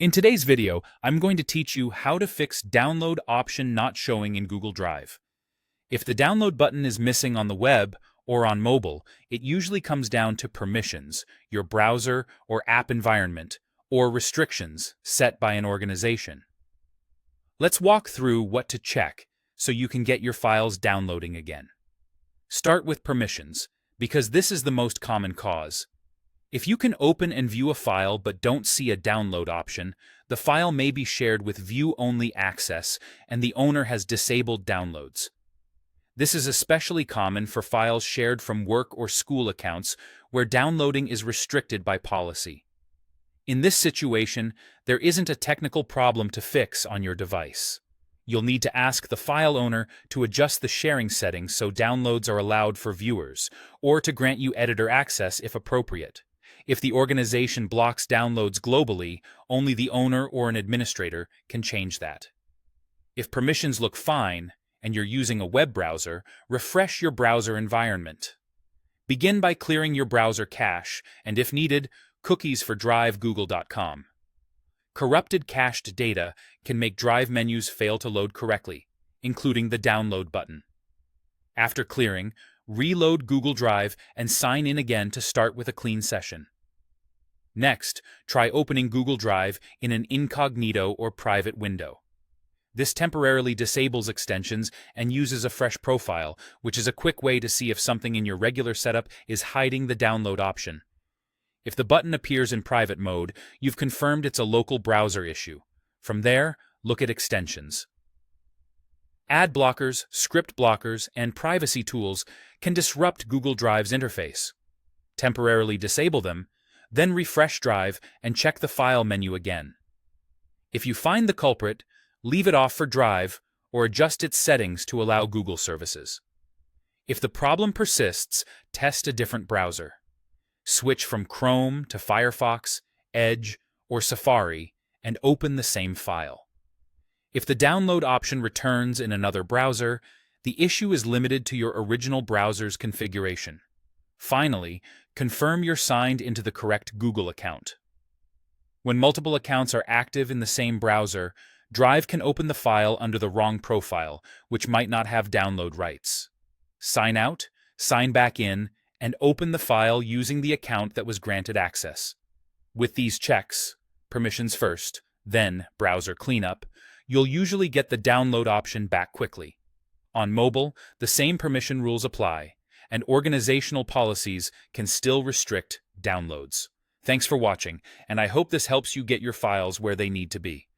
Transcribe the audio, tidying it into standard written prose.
In today's video, I'm going to teach you how to fix download option not showing in Google Drive. If the download button is missing on the web or on mobile, it usually comes down to permissions, your browser or app environment, or restrictions set by an organization. Let's walk through what to check so you can get your files downloading again. Start with permissions, because this is the most common cause. If you can open and view a file but don't see a download option, the file may be shared with view-only access and the owner has disabled downloads. This is especially common for files shared from work or school accounts where downloading is restricted by policy. In this situation, there isn't a technical problem to fix on your device. You'll need to ask the file owner to adjust the sharing settings so downloads are allowed for viewers, or to grant you editor access if appropriate. If the organization blocks downloads globally, only the owner or an administrator can change that. If permissions look fine, and you're using a web browser, refresh your browser environment. Begin by clearing your browser cache, and if needed, cookies for Drive Google.com. Corrupted cached data can make Drive menus fail to load correctly, including the download button. After clearing, reload Google Drive and sign in again to start with a clean session. Next, try opening Google Drive in an incognito or private window. This temporarily disables extensions and uses a fresh profile, which is a quick way to see if something in your regular setup is hiding the download option. If the button appears in private mode, you've confirmed it's a local browser issue. From there, look at extensions. Ad blockers, script blockers, and privacy tools can disrupt Google Drive's interface. Temporarily disable them, then refresh Drive and check the file menu again. If you find the culprit, leave it off for Drive or adjust its settings to allow Google services. If the problem persists, test a different browser. Switch from Chrome to Firefox, Edge, or Safari and open the same file. If the download option returns in another browser, the issue is limited to your original browser's configuration. Finally, confirm you're signed into the correct Google account. When multiple accounts are active in the same browser, Drive can open the file under the wrong profile, which might not have download rights. Sign out, sign back in, and open the file using the account that was granted access. With these checks, permissions first, then browser cleanup, you'll usually get the download option back quickly. On mobile, the same permission rules apply, and organizational policies can still restrict downloads. Thanks for watching, and I hope this helps you get your files where they need to be.